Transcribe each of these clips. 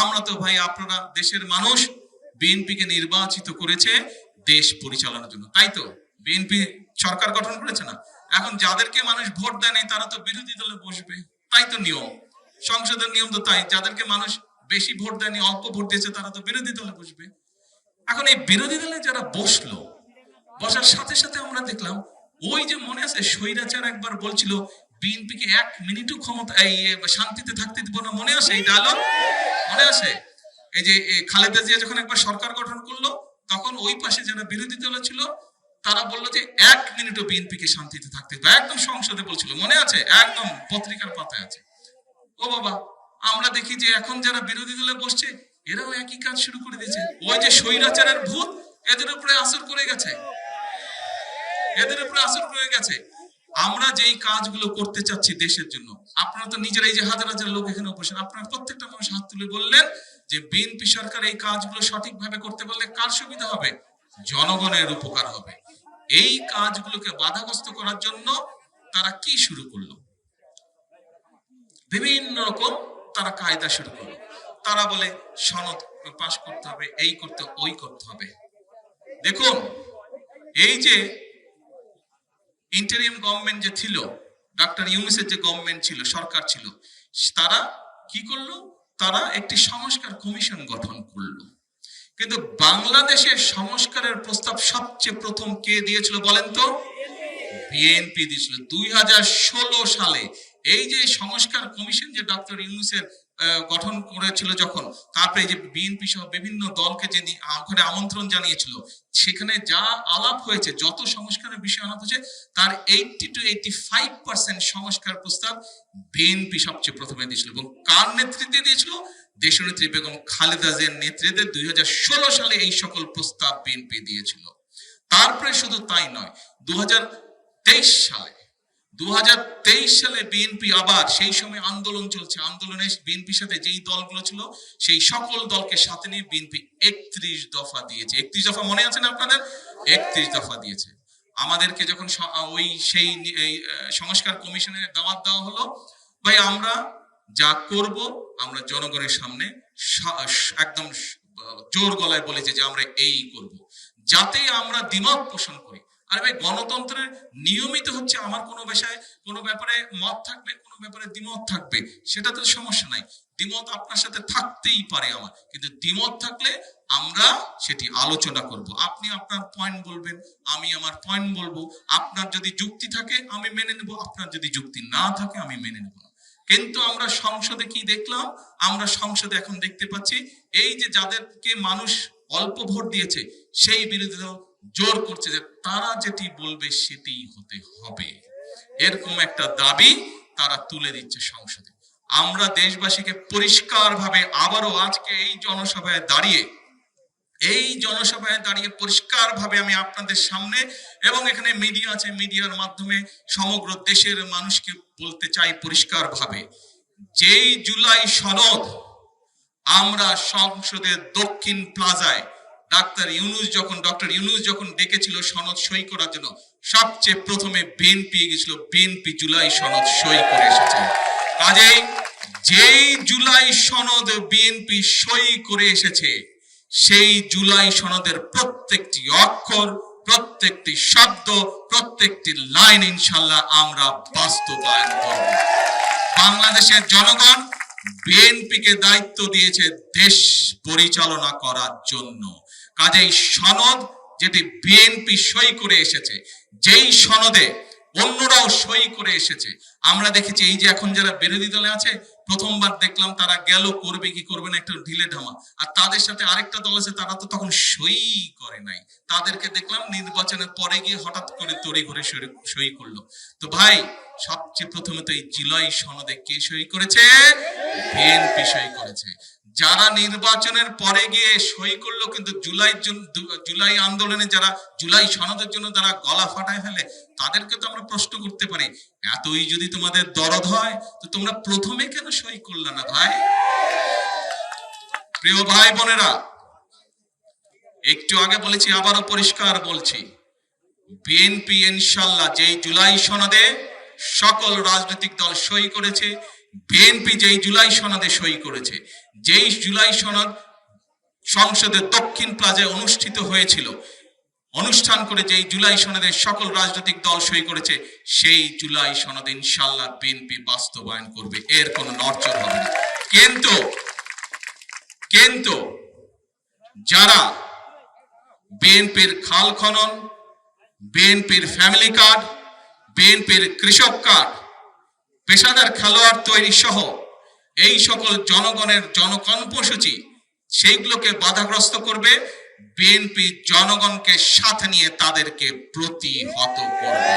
আমরা তো ভাই, আপনারা দেশের মানুষ বিএনপিকে নির্বাচিত করেছে দেশ পরিচালনার জন্য, তাই তো? বিএনপি সরকার গঠন করেছে না? এখন যাদেরকে মানুষ ভোট দেয়নি তারা তো বিরোধী দলে বসবে, তাই তো নিয়ম, সংসদের নিয়ম তো তাই। যাদেরকে মানুষ বেশি ভোট দেয়নি, অল্প ভোট দিয়েছে, তারা তো বিরোধী দলে বসবে। এখন এই বিরোধী দলে যারা বসলো, বসার সাথে সাথে আমরা দেখলাম, ওই যে মনে আছে স্বৈরাচার একবার বলছিল বিএনপিকে 1 মিনিটও ক্ষমতা এই শান্তিতে থাকতে দিব না, মনে আছে এই ডায়লগ? মনে আছে? এই যে খালেদা জিয়া যখন একবার সরকার গঠন করলো, তখন ওই পাশে যারা বিরোধী দল ছিল তারা বললো যে 1 মিনিটও বিএনপিকে শান্তিতে থাকতে দিবে, একদম সংসদে বলছিল, মনে আছে? একদম পত্রিকার পাতায় আছে। ও বাবা, আমরা দেখি যে এখন যারা বিরোধী দলে বসছে এরাও একই কাজ শুরু করে দিয়েছে। ওই যে স্বৈরাচারের ভূত এদের উপরে আসর করে গেছে, এদের উপরে আসর করে গেছে। আমরা যেই কাজগুলো করতে চাচ্ছি দেশের জন্য, আপনারা তো নিজেরা, এই যে হাজার হাজার লোক এখানে উপস্থিত, আপনারা প্রত্যেকটা মানুষ হাত তুলে বললেন যে বিএনপি সরকার এই কাজগুলো সঠিকভাবে করতে পারলে কার সুবিধা হবে? জনগণের উপকার হবে। এই কাজগুলোকে বাধাগ্রস্ত করার জন্য তারা কি শুরু করলো? বিভিন্ন রকম তারা কায়দা শুরু করলো। তারা বলে সনদ পাশ করতে হবে, এই করতে, ওই করতে হবে। দেখুন, এই যে ইন্টারিম গভর্নমেন্ট যে ছিল, ডক্টর ইউনূসের যে গভর্নমেন্ট ছিল, সরকার ছিল, তারা কি করলো? তারা একটি সংস্কার কমিশন গঠন করলো। কিন্তু বাংলাদেশের সংস্কারের প্রস্তাব সবচেয়ে প্রথম কে দিয়েছিল বলেন তো? বিএনপি দিয়েছিল 2016 সালে। এই যে সংস্কার কমিশন যে ডক্টর ইউনূসের গঠন করেছিল যখন, তারপরে যে বিএনপি সহ বিভিন্ন দলকে যে ওখানে আমন্ত্রণ জানিয়েছিল, সেখানে যা আলাপ হয়েছে, যত সংস্কারের বিষয় আলাপ হয়েছে, তার 80 to 85% সংস্কার প্রস্তাব বিএনপি সবচেয়ে প্রথমে দিয়েছিল। এবং কার নেতৃত্বে দিয়েছিল? দেশনেত্রী বেগম খালেদা জিয়ার নেতৃত্বে 2016 সালে এই সকল প্রস্তাব বিএনপি দিয়েছিল। তারপরে শুধু তাই নয়, 2023 সালে বিএনপি আবার, সেই সময় আন্দোলন চলছে, আন্দোলনে বিএনপির সাথে যেই দলগুলো ছিল সেই সকল দলকে সাথে নিয়ে বিএনপি 31 দফা দিয়েছে। 31 দফা মনে আছে না আপনাদের? 31 দফা দিয়েছে। আমাদেরকে যখন ওই সেই সংস্কার কমিশনের দাওয়াত দেওয়া হলো, ভাই আমরা যা করব আমরা জনগণের সামনে একদম জোর গলায় বলেছে যে আমরা এই করব, যাতে আমরা দ্বিমত পোষণ করি। আর ভাই, গণতন্ত্রের নিয়মিত হচ্ছে আমার কোনো ব্যাপারে মত থাকবে, কোনো ব্যাপারে দ্বিমত থাকবে, সেটা তো সমস্যা নাই। দ্বিমত আপনার সাথে থাকতেই পারে আমার, কিন্তু দ্বিমত থাকলে আমরা সেটি আলোচনা করব। আপনি আপনার পয়েন্ট বলবেন, আমি আমার পয়েন্ট বলবো। আপনার যদি যুক্তি থাকে আমি মেনে নেব, আপনার যদি যুক্তি না থাকে আমি মেনে নেব না। কিন্তু আমরা সংসদে কি দেখলাম? আমরা সংসদে এখন দেখতে পাচ্ছি এই যে যাদেরকে মানুষ অল্প ভোট দিয়েছে, সেই বিরোধী দল জোর করছে যে তারা যেটি বলবে সেটি হতে হবে, এরকম একটা দাবি তারা তুলে দিচ্ছে সংসদে। আমরা দেশবাসীকে পরিষ্কারভাবে আবারও আজকে এই জনসভায় দাঁড়িয়ে পরিষ্কারভাবে আমি আপনাদের সামনে, এবং এখানে মিডিয়া আছে, মিডিয়ার মাধ্যমে সমগ্র দেশের মানুষকে বলতে চাই পরিষ্কারভাবে, যেই জুলাই সনদ আমরা সংসদের দক্ষিণ প্লাজায় ডক্টর ইউনূস যখন ডেকেছিল সনদ সই করার জন্য, সবচেয়ে প্রথমে বিএনপি গেছিল, বিএনপি জুলাই সনদ সই করে এসেছে। কাজেই যেই জুলাই সনদ বিএনপি সই করে এসেছে, সেই জুলাই সনদের প্রত্যেকটি অক্ষর, প্রত্যেকটি শব্দ, প্রত্যেকটি লাইন ইনশাআল্লাহ আমরা বাস্তবায়ন করব। বাংলাদেশের জনগণ বিএনপিকে দায়িত্ব দিয়েছে দেশ পরিচালনা করার জন্য। কাজেই সনদ যেটি বিএনপি সই করে এসেছে, যেই সনদে অন্যরাও সই করে এসেছে, আমরা দেখেছি এই যে এখন যারা বিরোধী দলে আছে, প্রথমবার দেখলাম তারা গেল, করবে কি করবে না একটা ঢিলে ঢামা, আর তাদের সাথে আরেকটা দল আছে তারা তো তখন সই করে নাই, তাদেরকে দেখলাম নির্বাচনের পরে গিয়ে হঠাৎ করে তড়ি ঘুরে সই করলো। তো ভাই, সবচেয়ে প্রথমে তো এই জুলাই সনদে কে সই করেছে? বিএনপি সই করেছে। যারা নির্বাচনের পরে গিয়ে সই করলো, কিন্তু জুলাই আন্দোলনে যারা জুলাই সনদের জন্য যারা গলা ফাটায় ফেলে, তাদেরকে তো আমরা প্রশ্ন করতে পারি, এতই যদি তোমাদের দরদ হয় তো তোমরা প্রথমে কেন সই করলে না ভাই? প্রিয় ভাই বোনেরা, একটু আগে বলেছি, আবারও পরিষ্কার বলছি, বিএনপি ইনশাআল্লাহ যেই জুলাই সনদে সকল রাজনৈতিক দল সই করেছে, বিএনপি যেই জুলাই সনদে সই করেছে, যেই জুলাই সনদ সংসদের দক্ষিণ প্লাজায় অনুষ্ঠিত হয়েছিল, অনুষ্ঠান করে যেই জুলাই সনদে সকল রাজনৈতিক দল সই করেছে, সেই জুলাই সনদ ইনশাআল্লাহ বিএনপি বাস্তবায়ন করবে, এর কোনো নড়চড় হবে না। কিন্তু যারা বিএনপির খাল খনন, বিএনপির ফ্যামিলি কার্ড, বিএনপির কৃষক কার্ড, পেশাদার খেলোয়াড় তৈরি সহ এই সকল জনগণের জনকর্মসূচি সেইগুলোকে বাধাগ্রস্ত করবে, বিএনপি জনগণকে সাথে নিয়ে তাদেরকে প্রতিহত করবে।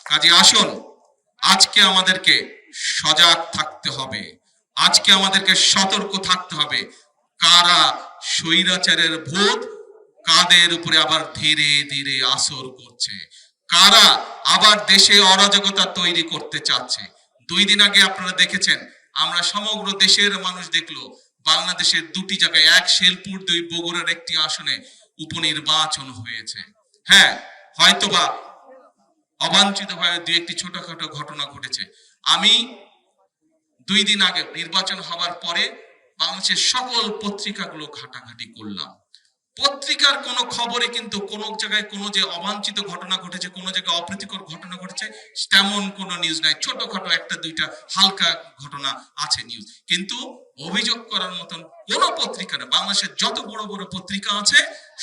কাজে আসুন, আজকে আমাদেরকে সজাগ থাকতে হবে, আজকে আমাদেরকে সতর্ক থাকতে হবে। কারা স্বৈরাচারের ভূত কাদের উপরে আবার ধীরে ধীরে আসর করছে, কারা আবার দেশে অরাজকতা তৈরি করতে চাচ্ছে। 2 দিন আগে আপনারা দেখেছেন, আমরা সমগ্র দেশের মানুষ দেখলো বাংলাদেশের 2টি জায়গায়, এক শেরপুর, 2 বগুড়ার একটি আসনে উপনির্বাচন হয়েছে। হ্যাঁ, হয়তোবা অবাঞ্ছিতভাবে 2-1টি ছোটখাটো ঘটনা ঘটেছে। আমি 2 দিন আগে নির্বাচন হওয়ার পরে বাংলাদেশের সকল পত্রিকাগুলো ঘাটাঘাটি করলাম। পত্রিকার কোনো খবরে কিন্তু কোনো জায়গায় কোনো যে অবাঞ্ছিত ঘটনা ঘটেছে, কোনো জায়গায় অপ্রীতিকর ঘটনা ঘটেছে, তেমন কোনো নিউজ নাই। ছোটখাটো 1-2টা হালকা ঘটনা আছে নিউজ, কিন্তু অভিযোগ করার মতন কোনো পত্রিকা না। বাংলাদেশের যত বড় বড় পত্রিকা আছে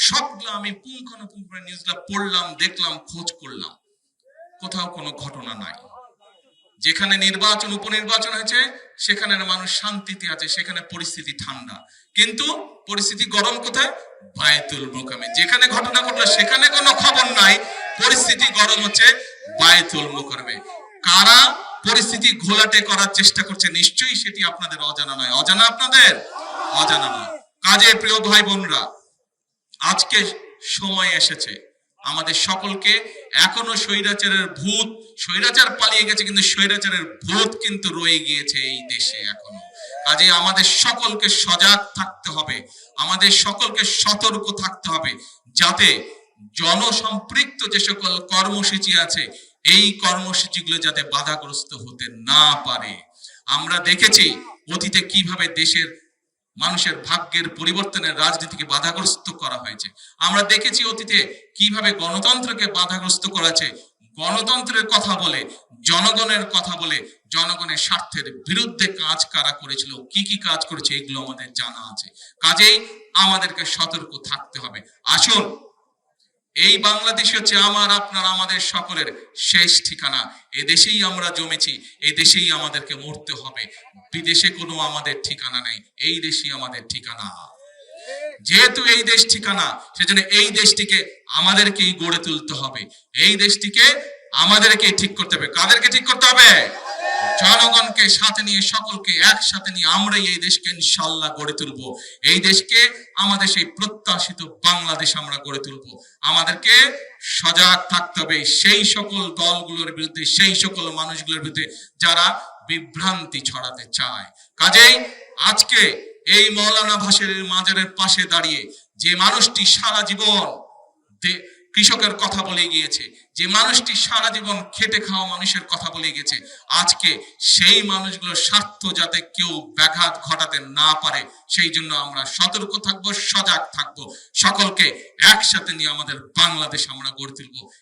সবগুলো আমি পুঙ্খানুপুঙ্খ নিউজগুলো পড়লাম, দেখলাম, খোঁজ করলাম, কোথাও কোনো ঘটনা নাই। যেখানে নির্বাচন, উপনির্বাচন হয়েছে, সেখানে মানুষ শান্তিতে আছে, সেখানে পরিস্থিতি ঠান্ডা। কিন্তু পরিস্থিতি গরম কোথায়? বায়তুল মোকাররমে। যেখানে ঘটনা ঘটলো সেখানে কোনো খবর নাই, পরিস্থিতি গরম হচ্ছে বায়তুল মোকাররমে। কারা পরিস্থিতি ঘোলাটে করার চেষ্টা করছে, নিশ্চয়ই সেটি আপনাদের অজানা নয়। অজানা আপনাদের? অজানা নয়। কাজে প্রিয় ভাই বোনরা, আজকে সময় এসেছে আমাদের সকলকে, এখনো স্বৈরাচারের ভূত, স্বৈরাচার পালিয়ে গেছে কিন্তু স্বৈরাচারের ভূত কিন্তু রয়ে গিয়েছে এই দেশে এখনো। কাজে আমাদের সকলকে সজাগ থাকতে হবে, আমাদের সকলকে সতর্ক থাকতে হবে, যাতে জনসম্পৃক্ত যে সকল কর্মসূচি আছে এই কর্মসূচিগুলো যাতে বাধাগ্রস্ত হতে না পারে। আমরা দেখেছি অতীতে কিভাবে দেশের মানুষের ভাগ্যের পরিবর্তনের রাজনীতিকে বাধাগ্রস্ত করা হয়েছে। আমরা দেখেছি অতীতে কিভাবে গণতন্ত্রকে বাধাগ্রস্ত করেছে। গণতন্ত্রের কথা বলে, জনগণের কথা বলে, জনগণের স্বার্থের বিরুদ্ধে কাজ কারা করেছিল, কি কি কাজ করেছে, এগুলো আমাদের জানা আছে। কাজেই আমাদেরকে সতর্ক থাকতে হবে। আসুন, এই বাংলাদেশ হচ্ছে আমার, আপনার, আমাদের সকলের শেষ ঠিকানা। এ দেশেই আমরা জমেছি, এই দেশেই আমাদেরকে মরতে হবে। বিদেশে কোনো আমাদের ঠিকানা নেই, এই দেশই আমাদের ঠিকানা। যেহেতু এই দেশ ঠিকানা, সেজন্য এই দেশটিকে আমাদেরকেই গড়ে তুলতে হবে, এই দেশটিকে আমাদেরকেই ঠিক করতে হবে। কাদেরকে ঠিক করতে হবে? জনগণকে সাথে নিয়ে, সকলকে একসাথে নিয়ে আমরাই এই দেশকে ইনশাআল্লাহ গড়ে তুলবো। এই দেশকে, আমাদের সেই প্রত্যাশিত বাংলাদেশ আমরা গড়ে তুলবো। আমাদেরকে সজাগ থাকতে হবে সেই সকল দলগুলোর বিরুদ্ধে, সেই সকল মানুষগুলোর বিরুদ্ধে যারা বিভ্রান্তি ছড়াতে চায়। কাজেই আজকে এই মৌলানা ভাসানীর মাজারের পাশে দাঁড়িয়ে যে মানুষটি সারা জীবন কৃষকের কথা বলে গিয়েছে, যে মানুষটি সারা জীবন খেটে খাওয়া মানুষের কথা বলে গেছে, আজকে সেই মানুষগুলোর স্বার্থ যাতে কেউ ব্যাঘাত ঘটাতে না পারে সেই জন্য আমরা সতর্ক থাকবো, সজাগ থাকবো। সকলকে একসাথে নিয়ে আমাদের বাংলাদেশ আমরা গড়ে তুলবো।